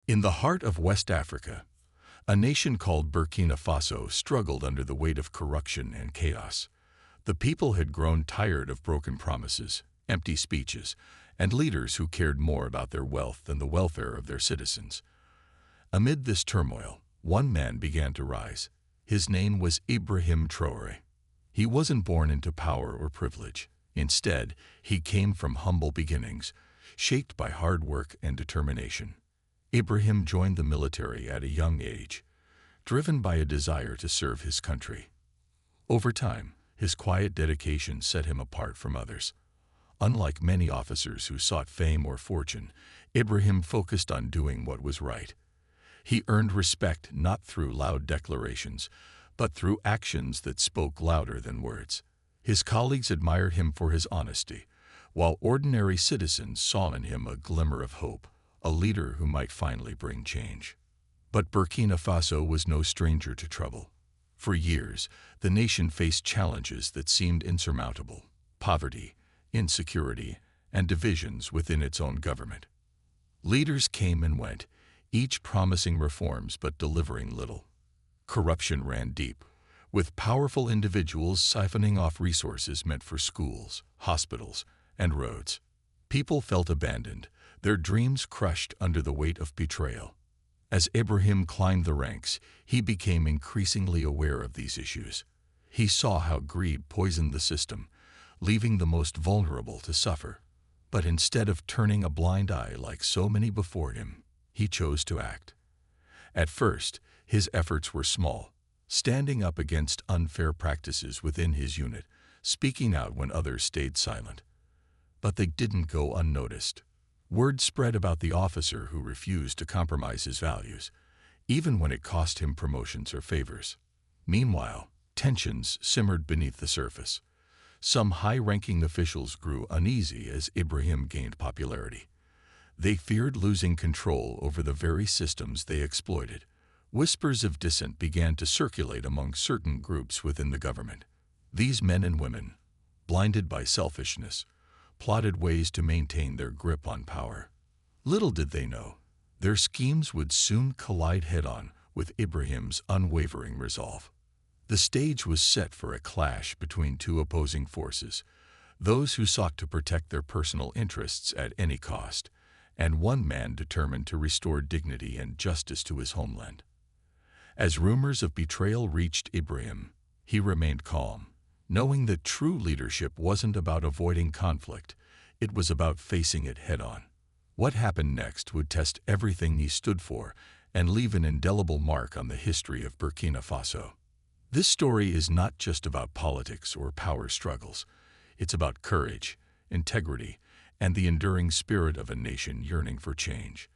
In the heart of West Africa, a nation called Burkina Faso struggled under the weight of corruption and chaos. The people had grown tired of broken promises, empty speeches, and leaders who cared more about their wealth than the welfare of their citizens. Amid this turmoil, one man began to rise. His name was Ibrahim Traoré. He wasn't born into power or privilege. Instead, he came from humble beginnings, shaped by hard work and determination. Ibrahim joined the military at a young age, driven by a desire to serve his country. Over time, his quiet dedication set him apart from others. Unlike many officers who sought fame or fortune, Ibrahim focused on doing what was right. He earned respect not through loud declarations, but through actions that spoke louder than words. His colleagues admired him for his honesty, while ordinary citizens saw in him a glimmer of hope, a leader who might finally bring change. But Burkina Faso was no stranger to trouble. For years, the nation faced challenges that seemed insurmountable: poverty, insecurity, and divisions within its own government. Leaders came and went, each promising reforms but delivering little. Corruption ran deep, with powerful individuals siphoning off resources meant for schools, hospitals, and roads. People felt abandoned, their dreams crushed under the weight of betrayal. As Ibrahim climbed the ranks, he became increasingly aware of these issues. He saw how greed poisoned the system, leaving the most vulnerable to suffer. But instead of turning a blind eye like so many before him, he chose to act. At first, his efforts were small, standing up against unfair practices within his unit, speaking out when others stayed silent. But they didn't go unnoticed. Word spread about the officer who refused to compromise his values, even when it cost him promotions or favors. Meanwhile, tensions simmered beneath the surface. Some high-ranking officials grew uneasy as Ibrahim gained popularity. They feared losing control over the very systems they exploited. Whispers of dissent began to circulate among certain groups within the government. These men and women, blinded by selfishness, plotted ways to maintain their grip on power. Little did they know, their schemes would soon collide head-on with Ibrahim's unwavering resolve. The stage was set for a clash between two opposing forces, those who sought to protect their personal interests at any cost, and one man determined to restore dignity and justice to his homeland. As rumors of betrayal reached Ibrahim, he remained calm, knowing that true leadership wasn't about avoiding conflict, it was about facing it head-on. What happened next would test everything he stood for and leave an indelible mark on the history of Burkina Faso. This story is not just about politics or power struggles. It's about courage, integrity, and the enduring spirit of a nation yearning for change.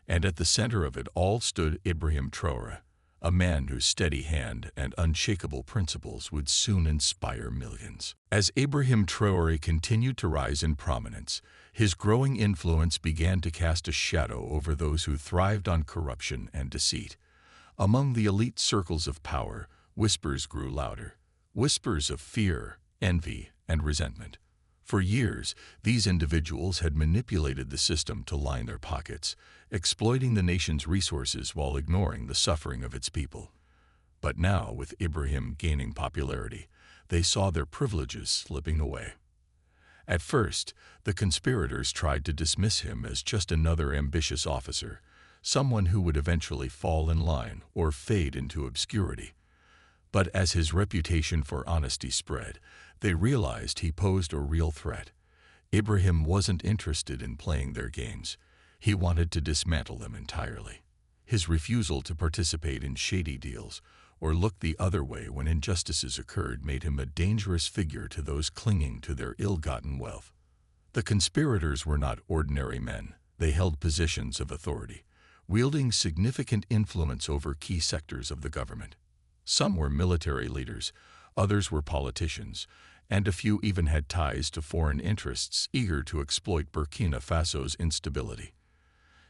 And at the center of it all stood Ibrahim Traoré, a man whose steady hand and unshakable principles would soon inspire millions. As Ibrahim Traoré continued to rise in prominence, his growing influence began to cast a shadow over those who thrived on corruption and deceit. Among the elite circles of power, whispers grew louder, whispers of fear, envy, and resentment. For years, these individuals had manipulated the system to line their pockets, exploiting the nation's resources while ignoring the suffering of its people. But now, with Ibrahim gaining popularity, they saw their privileges slipping away. At first, the conspirators tried to dismiss him as just another ambitious officer, someone who would eventually fall in line or fade into obscurity. But as his reputation for honesty spread, they realized he posed a real threat. Ibrahim wasn't interested in playing their games. He wanted to dismantle them entirely. His refusal to participate in shady deals or look the other way when injustices occurred made him a dangerous figure to those clinging to their ill-gotten wealth. The conspirators were not ordinary men. They held positions of authority, wielding significant influence over key sectors of the government. Some were military leaders, others were politicians, and a few even had ties to foreign interests eager to exploit Burkina Faso's instability.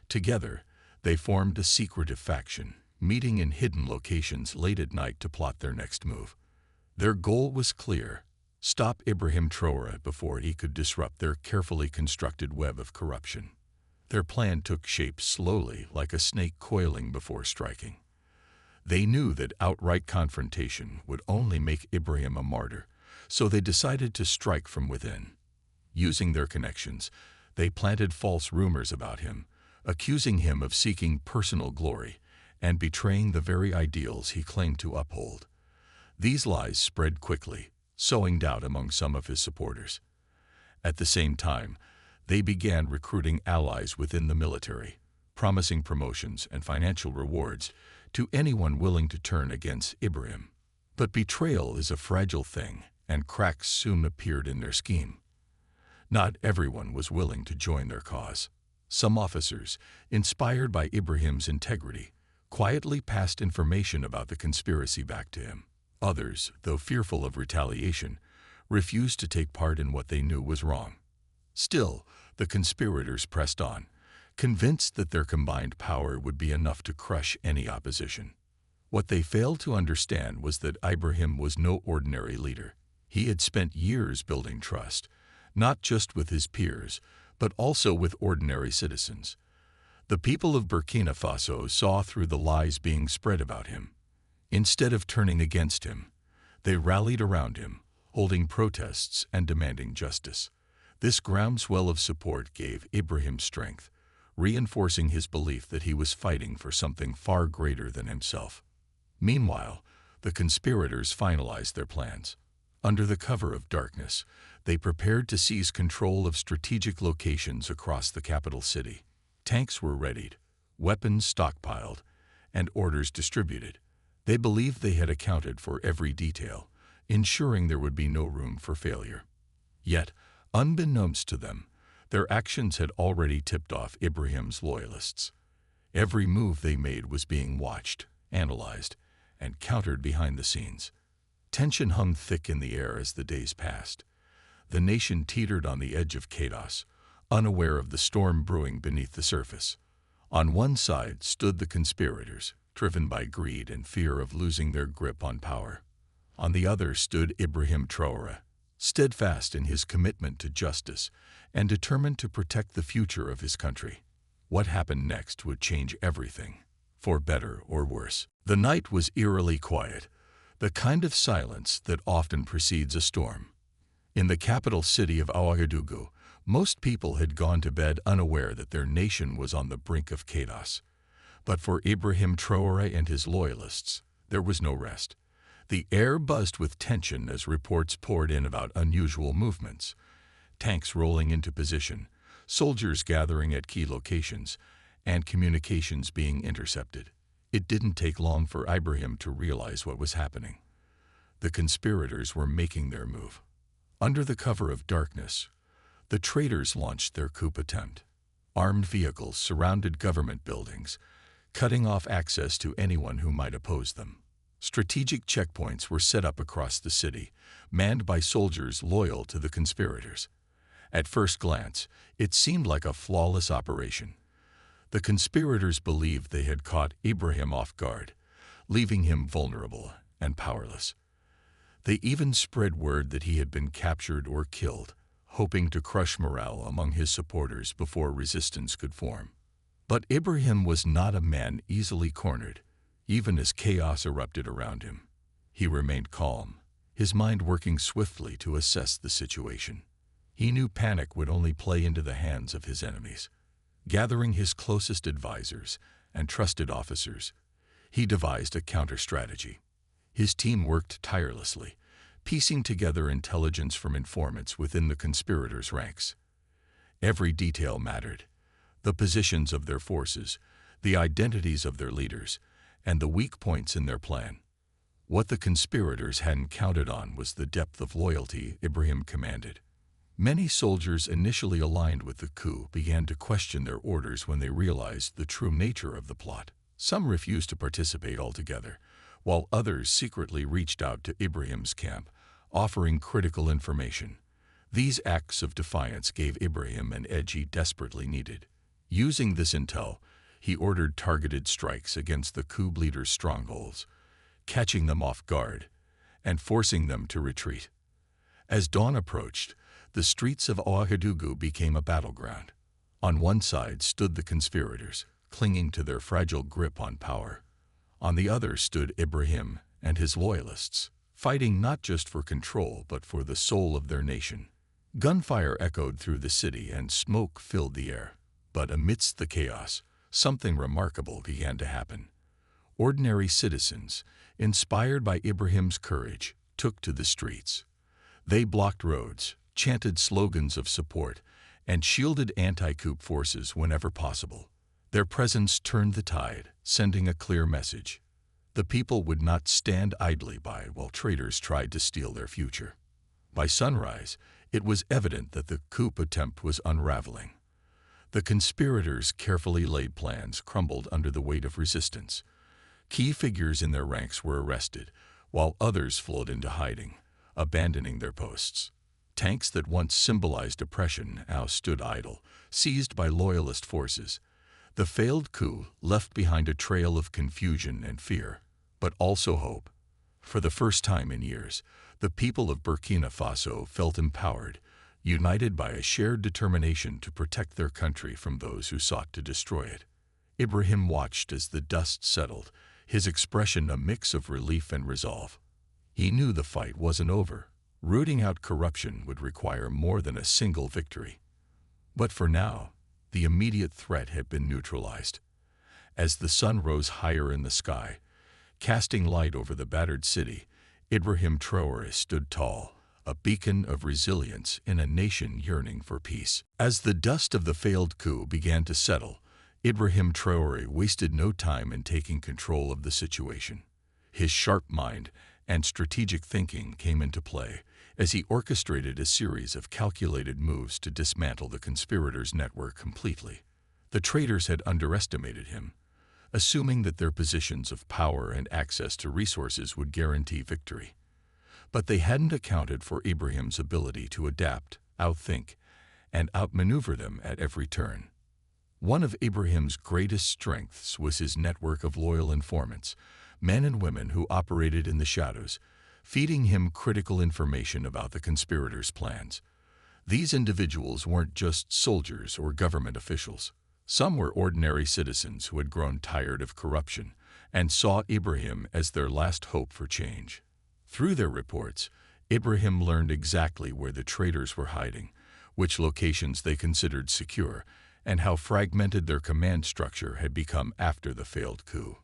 Together, they formed a secretive faction, meeting in hidden locations late at night to plot their next move. Their goal was clear: stop Ibrahim Traoré before he could disrupt their carefully constructed web of corruption. Their plan took shape slowly, like a snake coiling before striking. They knew that outright confrontation would only make Ibrahim a martyr, so they decided to strike from within. Using their connections, they planted false rumors about him, accusing him of seeking personal glory and betraying the very ideals he claimed to uphold. These lies spread quickly, sowing doubt among some of his supporters. At the same time, they began recruiting allies within the military, promising promotions and financial rewards to anyone willing to turn against Ibrahim. But betrayal is a fragile thing, and cracks soon appeared in their scheme. Not everyone was willing to join their cause. Some officers, inspired by Ibrahim's integrity, quietly passed information about the conspiracy back to him. Others, though fearful of retaliation, refused to take part in what they knew was wrong. Still, the conspirators pressed on, convinced that their combined power would be enough to crush any opposition. What they failed to understand was that Ibrahim was no ordinary leader. He had spent years building trust, not just with his peers, but also with ordinary citizens. The people of Burkina Faso saw through the lies being spread about him. Instead of turning against him, they rallied around him, holding protests and demanding justice. This groundswell of support gave Ibrahim strength, reinforcing his belief that he was fighting for something far greater than himself. Meanwhile, the conspirators finalized their plans. Under the cover of darkness, they prepared to seize control of strategic locations across the capital city. Tanks were readied, weapons stockpiled, and orders distributed. They believed they had accounted for every detail, ensuring there would be no room for failure. Yet, unbeknownst to them, their actions had already tipped off Ibrahim's loyalists. Every move they made was being watched, analyzed, and countered behind the scenes. Tension hung thick in the air as the days passed. The nation teetered on the edge of chaos, unaware of the storm brewing beneath the surface. On one side stood the conspirators, driven by greed and fear of losing their grip on power. On the other stood Ibrahim Traoré, steadfast in his commitment to justice and determined to protect the future of his country. What happened next would change everything, for better or worse. The night was eerily quiet, the kind of silence that often precedes a storm. In the capital city of Ouagadougou, most people had gone to bed unaware that their nation was on the brink of chaos. But for Ibrahim Traoré and his loyalists, there was no rest. The air buzzed with tension as reports poured in about unusual movements. Tanks rolling into position, soldiers gathering at key locations, and communications being intercepted. It didn't take long for Ibrahim to realize what was happening. The conspirators were making their move. Under the cover of darkness, the traitors launched their coup attempt. Armed vehicles surrounded government buildings, cutting off access to anyone who might oppose them. Strategic checkpoints were set up across the city, manned by soldiers loyal to the conspirators. At first glance, it seemed like a flawless operation. The conspirators believed they had caught Ibrahim off guard, leaving him vulnerable and powerless. They even spread word that he had been captured or killed, hoping to crush morale among his supporters before resistance could form. But Ibrahim was not a man easily cornered, even as chaos erupted around him. He remained calm, his mind working swiftly to assess the situation. He knew panic would only play into the hands of his enemies. Gathering his closest advisors and trusted officers, he devised a counter-strategy. His team worked tirelessly, piecing together intelligence from informants within the conspirators' ranks. Every detail mattered: the positions of their forces, the identities of their leaders, and the weak points in their plan. What the conspirators hadn't counted on was the depth of loyalty Ibrahim commanded. Many soldiers initially aligned with the coup began to question their orders when they realized the true nature of the plot. Some refused to participate altogether, while others secretly reached out to Ibrahim's camp, offering critical information. These acts of defiance gave Ibrahim an edge he desperately needed. Using this intel, he ordered targeted strikes against the coup leaders' strongholds, catching them off guard and forcing them to retreat. As dawn approached, the streets of Ouagadougou became a battleground. On one side stood the conspirators, clinging to their fragile grip on power. On the other stood Ibrahim and his loyalists, fighting not just for control but for the soul of their nation. Gunfire echoed through the city and smoke filled the air. But amidst the chaos, something remarkable began to happen. Ordinary citizens, inspired by Ibrahim's courage, took to the streets. They blocked roads, chanted slogans of support, and shielded anti-coup forces whenever possible. Their presence turned the tide, sending a clear message. The people would not stand idly by while traitors tried to steal their future. By sunrise, it was evident that the coup attempt was unraveling. The conspirators' carefully laid plans crumbled under the weight of resistance. Key figures in their ranks were arrested, while others fled into hiding, abandoning their posts. Tanks that once symbolized oppression now stood idle, seized by loyalist forces. The failed coup left behind a trail of confusion and fear, but also hope. For the first time in years, the people of Burkina Faso felt empowered, united by a shared determination to protect their country from those who sought to destroy it. Ibrahim watched as the dust settled, his expression a mix of relief and resolve. He knew the fight wasn't over. Rooting out corruption would require more than a single victory. But for now, the immediate threat had been neutralized. As the sun rose higher in the sky, casting light over the battered city, Ibrahim Traoré stood tall, a beacon of resilience in a nation yearning for peace. As the dust of the failed coup began to settle, Ibrahim Traoré wasted no time in taking control of the situation. His sharp mind and strategic thinking came into play as he orchestrated a series of calculated moves to dismantle the conspirators' network completely. The traitors had underestimated him, assuming that their positions of power and access to resources would guarantee victory. But they hadn't accounted for Ibrahim's ability to adapt, outthink, and outmaneuver them at every turn. One of Ibrahim's greatest strengths was his network of loyal informants, men and women who operated in the shadows, feeding him critical information about the conspirators' plans. These individuals weren't just soldiers or government officials. Some were ordinary citizens who had grown tired of corruption and saw Ibrahim as their last hope for change. Through their reports, Ibrahim learned exactly where the traitors were hiding, which locations they considered secure, and how fragmented their command structure had become after the failed coup.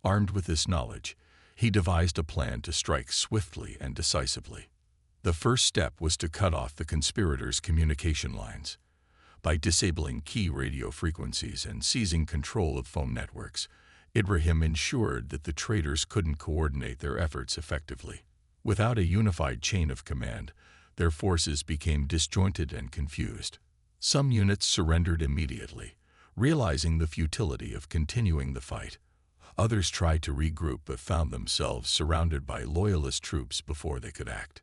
Armed with this knowledge, he devised a plan to strike swiftly and decisively. The first step was to cut off the conspirators' communication lines. By disabling key radio frequencies and seizing control of phone networks, Ibrahim ensured that the traitors couldn't coordinate their efforts effectively. Without a unified chain of command, their forces became disjointed and confused. Some units surrendered immediately, realizing the futility of continuing the fight. Others tried to regroup but found themselves surrounded by loyalist troops before they could act.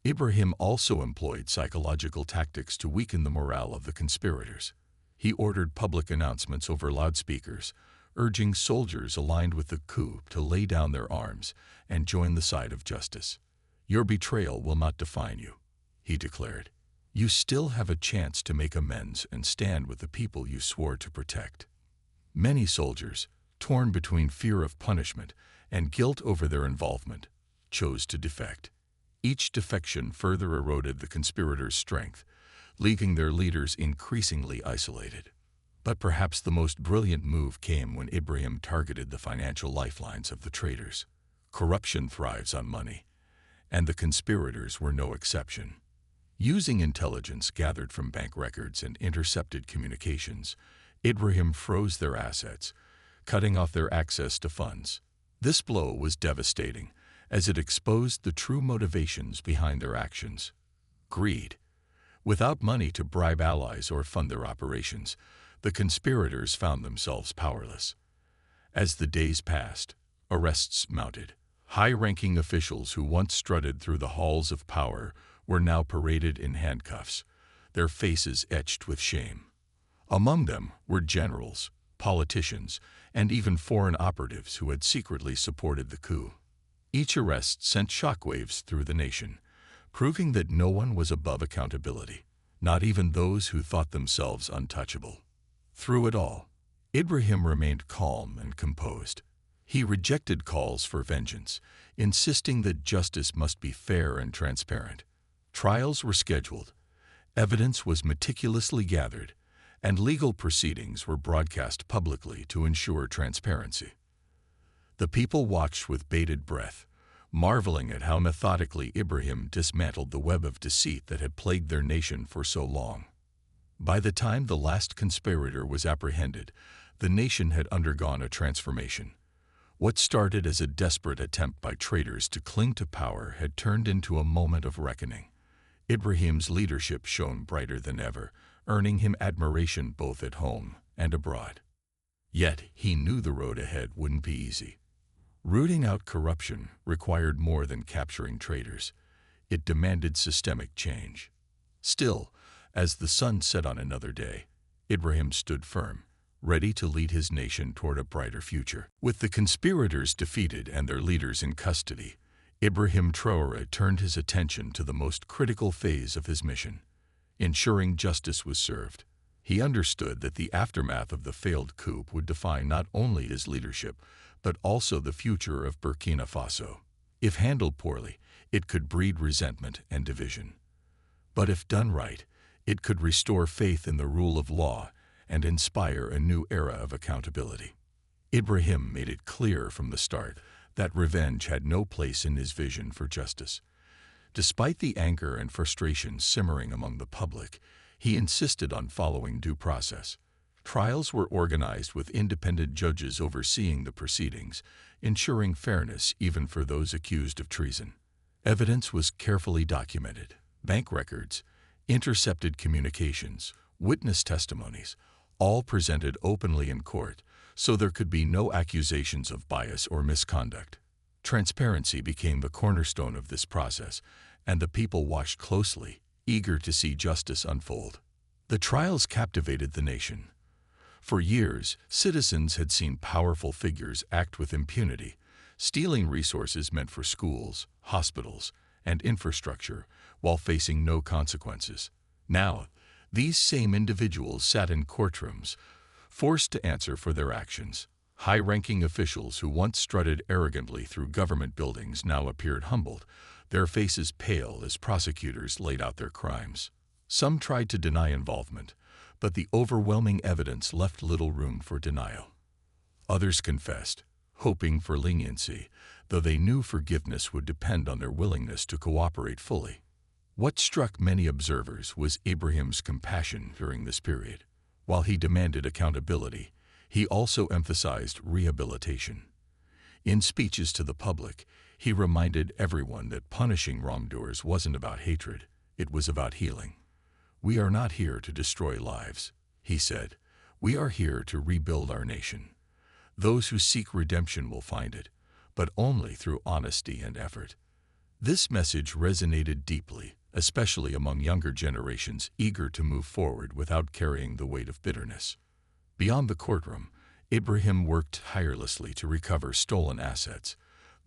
Ibrahim also employed psychological tactics to weaken the morale of the conspirators. He ordered public announcements over loudspeakers, urging soldiers aligned with the coup to lay down their arms and join the side of justice. "Your betrayal will not define you," he declared. "You still have a chance to make amends and stand with the people you swore to protect." Many soldiers, torn between fear of punishment and guilt over their involvement, chose to defect. Each defection further eroded the conspirators' strength, leaving their leaders increasingly isolated. But perhaps the most brilliant move came when Ibrahim targeted the financial lifelines of the traitors. Corruption thrives on money, and the conspirators were no exception. Using intelligence gathered from bank records and intercepted communications, Ibrahim froze their assets, cutting off their access to funds. This blow was devastating, as it exposed the true motivations behind their actions: greed. Without money to bribe allies or fund their operations, the conspirators found themselves powerless. As the days passed, arrests mounted. High-ranking officials who once strutted through the halls of power were now paraded in handcuffs, their faces etched with shame. Among them were generals, politicians, and even foreign operatives who had secretly supported the coup. Each arrest sent shockwaves through the nation, proving that no one was above accountability, not even those who thought themselves untouchable. Through it all, Ibrahim remained calm and composed. He rejected calls for vengeance, insisting that justice must be fair and transparent. Trials were scheduled, evidence was meticulously gathered, and legal proceedings were broadcast publicly to ensure transparency. The people watched with bated breath, marveling at how methodically Ibrahim dismantled the web of deceit that had plagued their nation for so long. By the time the last conspirator was apprehended, the nation had undergone a transformation. What started as a desperate attempt by traitors to cling to power had turned into a moment of reckoning. Ibrahim's leadership shone brighter than ever, earning him admiration both at home and abroad. Yet he knew the road ahead wouldn't be easy. Rooting out corruption required more than capturing traitors. It demanded systemic change. Still, as the sun set on another day, Ibrahim stood firm, ready to lead his nation toward a brighter future. With the conspirators defeated and their leaders in custody, Ibrahim Traoré turned his attention to the most critical phase of his mission, ensuring justice was served. He understood that the aftermath of the failed coup would define not only his leadership, but also the future of Burkina Faso. If handled poorly, it could breed resentment and division. But if done right, it could restore faith in the rule of law and inspire a new era of accountability. Ibrahim made it clear from the start that revenge had no place in his vision for justice. Despite the anger and frustration simmering among the public, he insisted on following due process. Trials were organized with independent judges overseeing the proceedings, ensuring fairness even for those accused of treason. Evidence was carefully documented. Bank records, intercepted communications, witness testimonies, all presented openly in court, so there could be no accusations of bias or misconduct. Transparency became the cornerstone of this process, and the people watched closely, eager to see justice unfold. The trials captivated the nation. For years, citizens had seen powerful figures act with impunity, stealing resources meant for schools, hospitals, and infrastructure while facing no consequences. Now, these same individuals sat in courtrooms, forced to answer for their actions. High-ranking officials who once strutted arrogantly through government buildings now appeared humbled, their faces pale as prosecutors laid out their crimes. Some tried to deny involvement, but the overwhelming evidence left little room for denial. Others confessed, hoping for leniency, though they knew forgiveness would depend on their willingness to cooperate fully. What struck many observers was Ibrahim's compassion during this period. While he demanded accountability, he also emphasized rehabilitation. In speeches to the public, he reminded everyone that punishing wrongdoers wasn't about hatred, it was about healing. "We are not here to destroy lives," he said. "We are here to rebuild our nation. Those who seek redemption will find it, but only through honesty and effort." This message resonated deeply, especially among younger generations eager to move forward without carrying the weight of bitterness. Beyond the courtroom, Ibrahim worked tirelessly to recover stolen assets.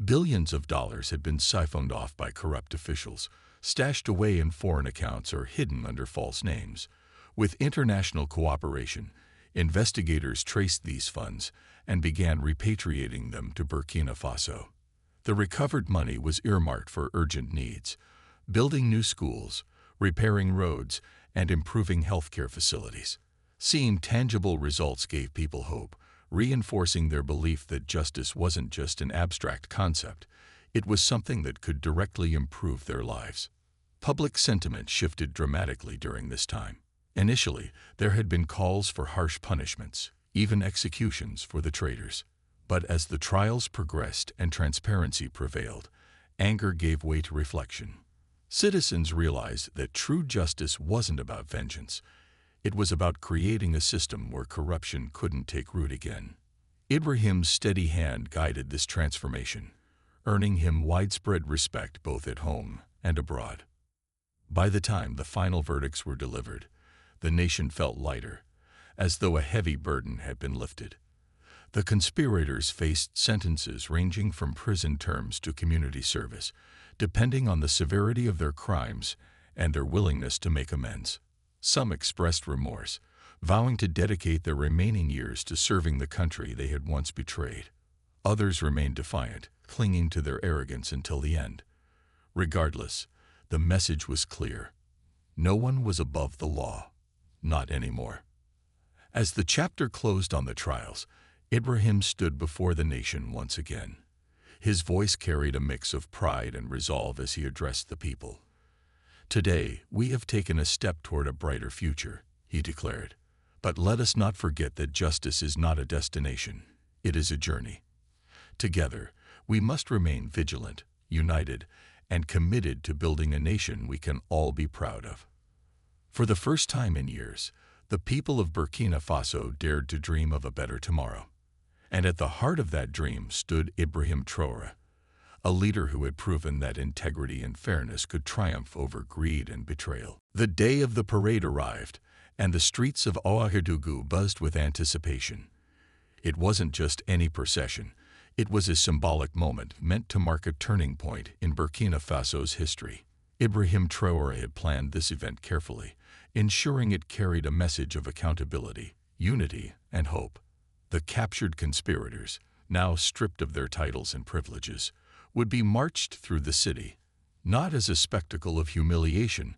Billions of dollars had been siphoned off by corrupt officials, stashed away in foreign accounts or hidden under false names. With international cooperation, investigators traced these funds and began repatriating them to Burkina Faso. The recovered money was earmarked for urgent needs: building new schools, repairing roads, and improving healthcare facilities. Seeing tangible results gave people hope, reinforcing their belief that justice wasn't just an abstract concept, it was something that could directly improve their lives. Public sentiment shifted dramatically during this time. Initially, there had been calls for harsh punishments, even executions for the traitors. But as the trials progressed and transparency prevailed, anger gave way to reflection. Citizens realized that true justice wasn't about vengeance. It was about creating a system where corruption couldn't take root again. Ibrahim's steady hand guided this transformation, earning him widespread respect both at home and abroad. By the time the final verdicts were delivered, the nation felt lighter, as though a heavy burden had been lifted. The conspirators faced sentences ranging from prison terms to community service, depending on the severity of their crimes and their willingness to make amends. Some expressed remorse, vowing to dedicate their remaining years to serving the country they had once betrayed. Others remained defiant, clinging to their arrogance until the end. Regardless, the message was clear. No one was above the law. Not anymore. As the chapter closed on the trials, Ibrahim stood before the nation once again. His voice carried a mix of pride and resolve as he addressed the people. "Today, we have taken a step toward a brighter future," he declared. "But let us not forget that justice is not a destination. It is a journey. Together, we must remain vigilant, united, and committed to building a nation we can all be proud of." For the first time in years, the people of Burkina Faso dared to dream of a better tomorrow. And at the heart of that dream stood Ibrahim Traoré, a leader who had proven that integrity and fairness could triumph over greed and betrayal. The day of the parade arrived, and the streets of Ouagadougou buzzed with anticipation. It wasn't just any procession. It was a symbolic moment meant to mark a turning point in Burkina Faso's history. Ibrahim Traoré had planned this event carefully, ensuring it carried a message of accountability, unity, and hope. The captured conspirators, now stripped of their titles and privileges, would be marched through the city, not as a spectacle of humiliation,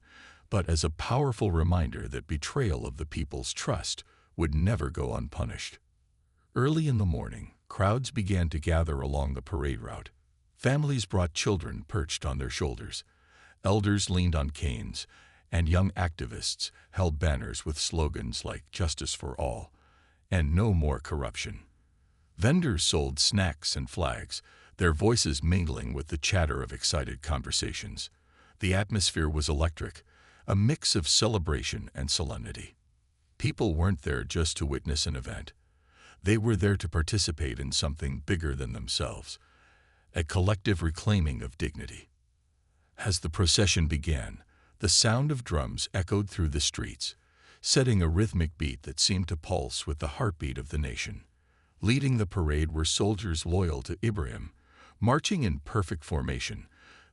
but as a powerful reminder that betrayal of the people's trust would never go unpunished. Early in the morning, crowds began to gather along the parade route. Families brought children perched on their shoulders, elders leaned on canes, and young activists held banners with slogans like "Justice for All" and "No More Corruption." Vendors sold snacks and flags, their voices mingling with the chatter of excited conversations. The atmosphere was electric, a mix of celebration and solemnity. People weren't there just to witness an event. They were there to participate in something bigger than themselves, a collective reclaiming of dignity. As the procession began, the sound of drums echoed through the streets, setting a rhythmic beat that seemed to pulse with the heartbeat of the nation. Leading the parade were soldiers loyal to Ibrahim, marching in perfect formation,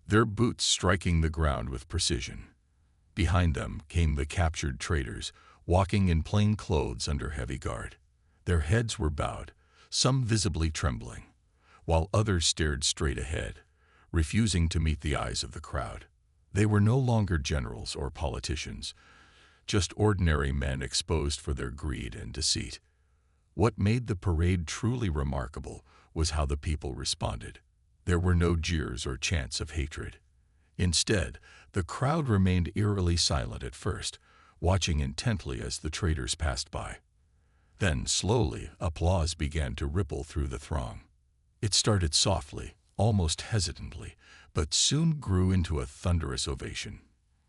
their boots striking the ground with precision. Behind them came the captured traitors, walking in plain clothes under heavy guard. Their heads were bowed, some visibly trembling, while others stared straight ahead, refusing to meet the eyes of the crowd. They were no longer generals or politicians, just ordinary men exposed for their greed and deceit. What made the parade truly remarkable was how the people responded. There were no jeers or chants of hatred. Instead, the crowd remained eerily silent at first, watching intently as the traitors passed by. Then, slowly, applause began to ripple through the throng. It started softly, almost hesitantly, but soon grew into a thunderous ovation.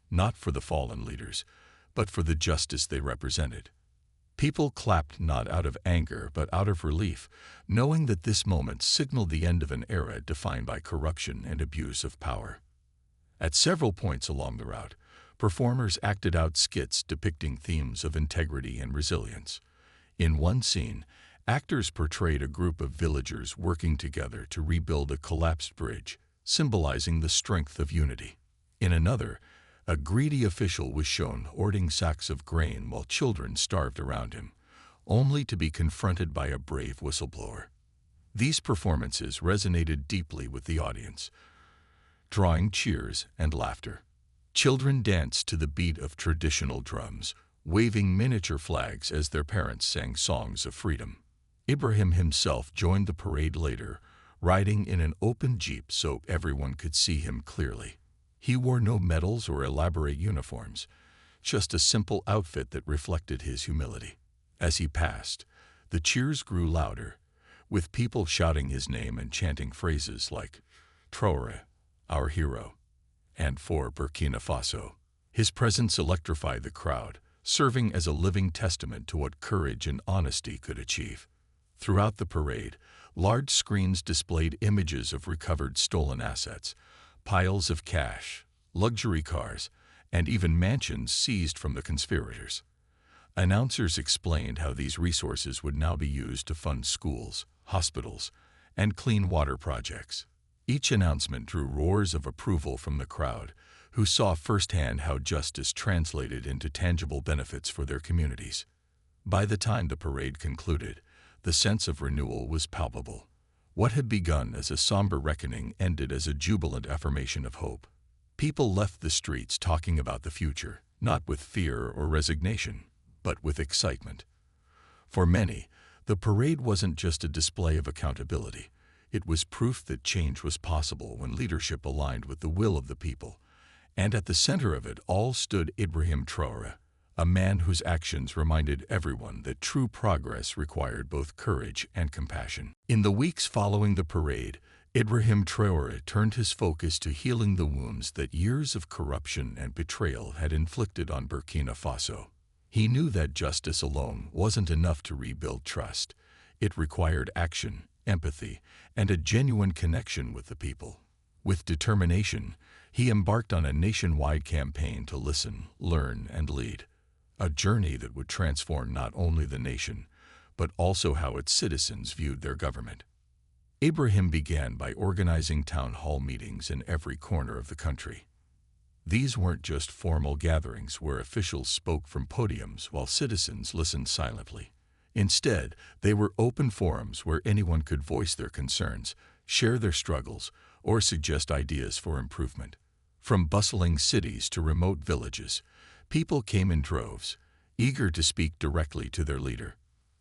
Not for the fallen leaders, but for the justice they represented. People clapped not out of anger, but out of relief, knowing that this moment signaled the end of an era defined by corruption and abuse of power. At several points along the route, performers acted out skits depicting themes of integrity and resilience. In one scene, actors portrayed a group of villagers working together to rebuild a collapsed bridge, symbolizing the strength of unity. In another, a greedy official was shown hoarding sacks of grain while children starved around him, only to be confronted by a brave whistleblower. These performances resonated deeply with the audience, drawing cheers and laughter. Children danced to the beat of traditional drums, waving miniature flags as their parents sang songs of freedom. Ibrahim himself joined the parade later, riding in an open jeep so everyone could see him clearly. He wore no medals or elaborate uniforms, just a simple outfit that reflected his humility. As he passed, the cheers grew louder, with people shouting his name and chanting phrases like "Traoré, our hero," and "For Burkina Faso." His presence electrified the crowd, serving as a living testament to what courage and honesty could achieve. Throughout the parade, large screens displayed images of recovered stolen assets, piles of cash, luxury cars, and even mansions seized from the conspirators. Announcers explained how these resources would now be used to fund schools, hospitals, and clean water projects. Each announcement drew roars of approval from the crowd, who saw firsthand how justice translated into tangible benefits for their communities. By the time the parade concluded, the sense of renewal was palpable. What had begun as a somber reckoning ended as a jubilant affirmation of hope. People left the streets talking about the future, not with fear or resignation, but with excitement. For many, the parade wasn't just a display of accountability. It was proof that change was possible when leadership aligned with the will of the people. And at the center of it all stood Ibrahim Traoré, a man whose actions reminded everyone that true progress required both courage and compassion. In the weeks following the parade, Ibrahim Traoré turned his focus to healing the wounds that years of corruption and betrayal had inflicted on Burkina Faso. He knew that justice alone wasn't enough to rebuild trust. It required action, empathy, and a genuine connection with the people. With determination, he embarked on a nationwide campaign to listen, learn, and lead. A journey that would transform not only the nation, but also how its citizens viewed their government. Ibrahim began by organizing town hall meetings in every corner of the country. These weren't just formal gatherings where officials spoke from podiums while citizens listened silently. Instead, they were open forums where anyone could voice their concerns, share their struggles, or suggest ideas for improvement. From bustling cities to remote villages, people came in droves, eager to speak directly to their leader.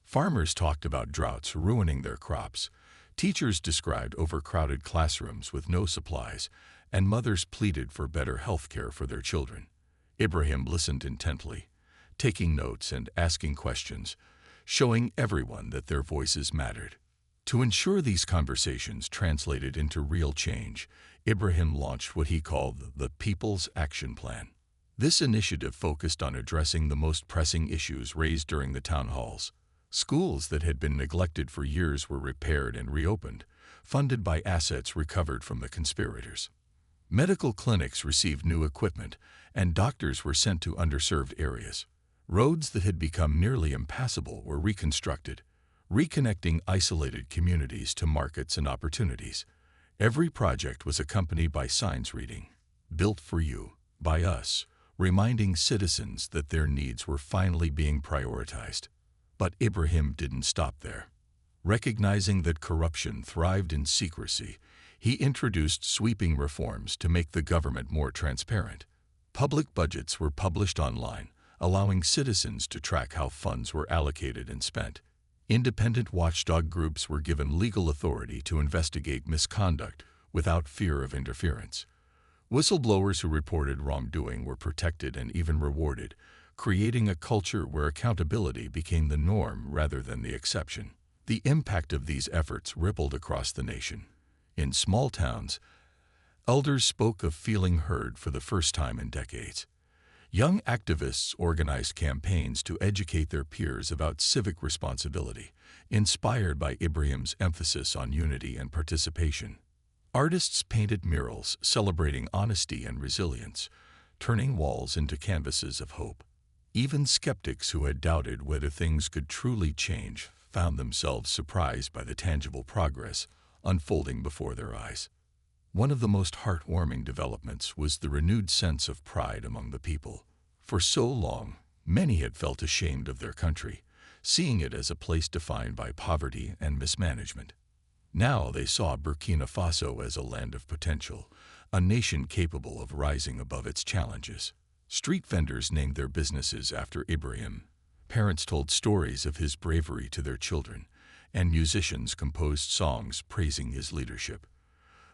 Farmers talked about droughts ruining their crops. Teachers described overcrowded classrooms with no supplies, and mothers pleaded for better health care for their children. Ibrahim listened intently, taking notes and asking questions, showing everyone that their voices mattered. To ensure these conversations translated into real change, Ibrahim launched what he called the People's Action Plan. This initiative focused on addressing the most pressing issues raised during the town halls. Schools that had been neglected for years were repaired and reopened, funded by assets recovered from the conspirators. Medical clinics received new equipment, and doctors were sent to underserved areas. Roads that had become nearly impassable were reconstructed, reconnecting isolated communities to markets and opportunities. Every project was accompanied by signs reading, "Built for you, by us," reminding citizens that their needs were finally being prioritized. But Ibrahim didn't stop there. Recognizing that corruption thrived in secrecy, he introduced sweeping reforms to make the government more transparent. Public budgets were published online, allowing citizens to track how funds were allocated and spent. Independent watchdog groups were given legal authority to investigate misconduct without fear of interference. Whistleblowers who reported wrongdoing were protected and even rewarded, creating a culture where accountability became the norm rather than the exception. The impact of these efforts rippled across the nation. In small towns, elders spoke of feeling heard for the first time in decades. Young activists organized campaigns to educate their peers about civic responsibility, inspired by Ibrahim's emphasis on unity and participation. Artists painted murals celebrating honesty and resilience, turning walls into canvases of hope. Even skeptics who had doubted whether things could truly change found themselves surprised by the tangible progress unfolding before their eyes. One of the most heartwarming developments was the renewed sense of pride among the people. For so long, many had felt ashamed of their country, seeing it as a place defined by poverty and mismanagement. Now they saw Burkina Faso as a land of potential, a nation capable of rising above its challenges. Street vendors named their businesses after Ibrahim. Parents told stories of his bravery to their children, and musicians composed songs praising his leadership.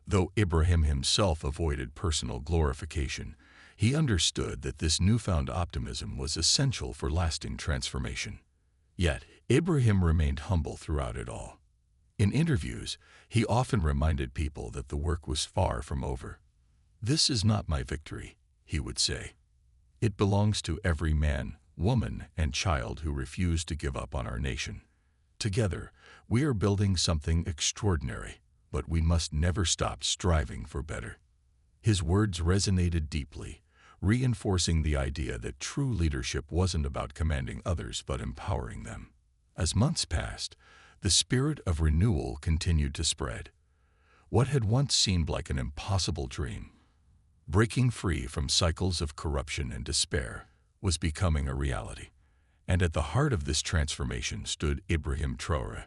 Though Ibrahim himself avoided personal glorification, he understood that this newfound optimism was essential for lasting transformation. Yet, Ibrahim remained humble throughout it all. In interviews, he often reminded people that the work was far from over. "This is not my victory," he would say. "It belongs to every man, woman, and child who refused to give up on our nation. Together, we are building something extraordinary, but we must never stop striving for better." His words resonated deeply, reinforcing the idea that true leadership wasn't about commanding others but empowering them. As months passed, the spirit of renewal continued to spread. What had once seemed like an impossible dream, breaking free from cycles of corruption and despair, was becoming a reality. And at the heart of this transformation stood Ibrahim Traoré,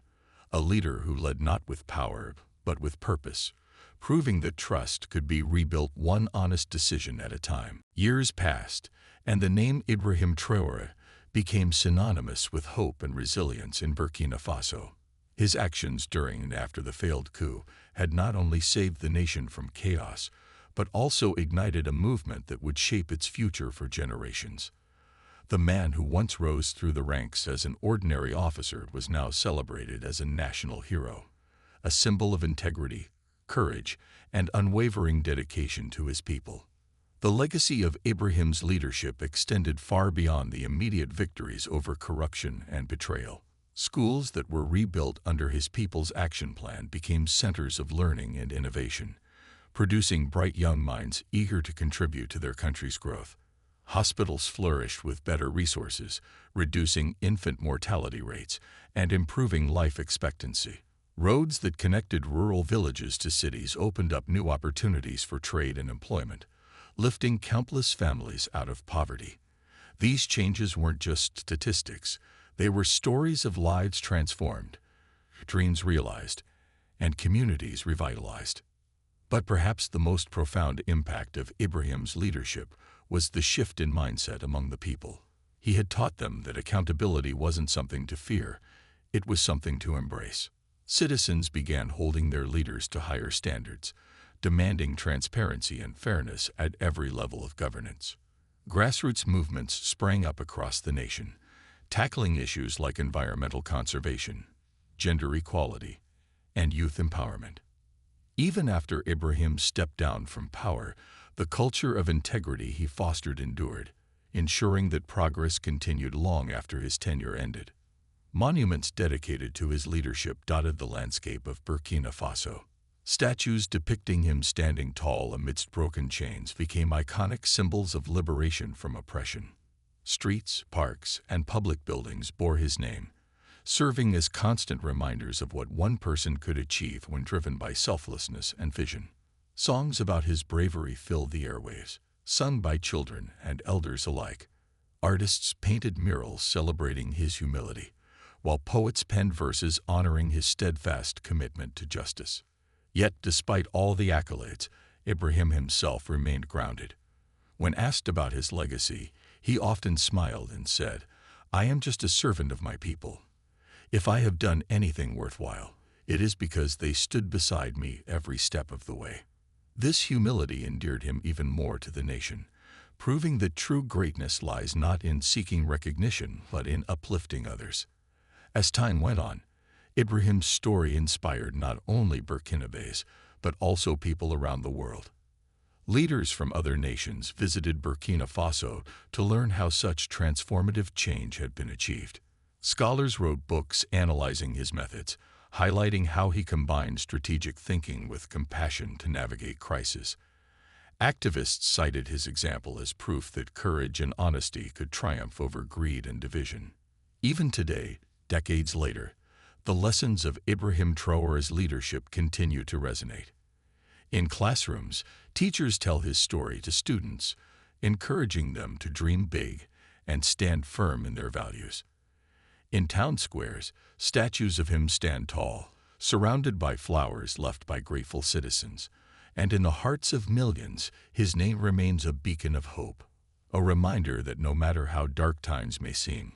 a leader who led not with power, but with purpose, proving that trust could be rebuilt one honest decision at a time. Years passed, and the name Ibrahim Traoré became synonymous with hope and resilience in Burkina Faso. His actions during and after the failed coup had not only saved the nation from chaos, but also ignited a movement that would shape its future for generations. The man who once rose through the ranks as an ordinary officer was now celebrated as a national hero, a symbol of integrity, courage, and unwavering dedication to his people. The legacy of Ibrahim's leadership extended far beyond the immediate victories over corruption and betrayal. Schools that were rebuilt under his people's action plan became centers of learning and innovation, producing bright young minds eager to contribute to their country's growth. Hospitals flourished with better resources, reducing infant mortality rates and improving life expectancy. Roads that connected rural villages to cities opened up new opportunities for trade and employment, lifting countless families out of poverty. These changes weren't just statistics, they were stories of lives transformed, dreams realized, and communities revitalized. But perhaps the most profound impact of Ibrahim's leadership was the shift in mindset among the people. He had taught them that accountability wasn't something to fear, it was something to embrace. Citizens began holding their leaders to higher standards, demanding transparency and fairness at every level of governance. Grassroots movements sprang up across the nation, tackling issues like environmental conservation, gender equality, and youth empowerment. Even after Ibrahim stepped down from power, the culture of integrity he fostered endured, ensuring that progress continued long after his tenure ended. Monuments dedicated to his leadership dotted the landscape of Burkina Faso. Statues depicting him standing tall amidst broken chains became iconic symbols of liberation from oppression. Streets, parks, and public buildings bore his name, serving as constant reminders of what one person could achieve when driven by selflessness and vision. Songs about his bravery filled the airwaves, sung by children and elders alike. Artists painted murals celebrating his humility, while poets penned verses honoring his steadfast commitment to justice. Yet, despite all the accolades, Ibrahim himself remained grounded. When asked about his legacy, he often smiled and said, "I am just a servant of my people. If I have done anything worthwhile, it is because they stood beside me every step of the way." This humility endeared him even more to the nation, proving that true greatness lies not in seeking recognition, but in uplifting others. As time went on, Ibrahim's story inspired not only Burkinabés, but also people around the world. Leaders from other nations visited Burkina Faso to learn how such transformative change had been achieved. Scholars wrote books analyzing his methods, highlighting how he combined strategic thinking with compassion to navigate crisis. Activists cited his example as proof that courage and honesty could triumph over greed and division. Even today, decades later, the lessons of Ibrahim Traoré's leadership continue to resonate. In classrooms, teachers tell his story to students, encouraging them to dream big and stand firm in their values. In town squares, statues of him stand tall, surrounded by flowers left by grateful citizens, and in the hearts of millions, his name remains a beacon of hope, a reminder that no matter how dark times may seem,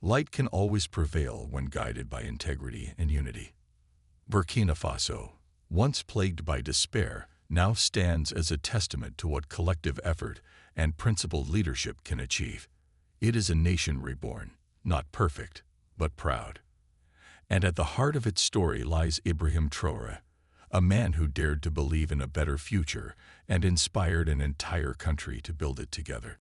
light can always prevail when guided by integrity and unity. Burkina Faso, once plagued by despair, now stands as a testament to what collective effort and principled leadership can achieve. It is a nation reborn, not perfect, but proud. And at the heart of its story lies Ibrahim Traoré, a man who dared to believe in a better future and inspired an entire country to build it together.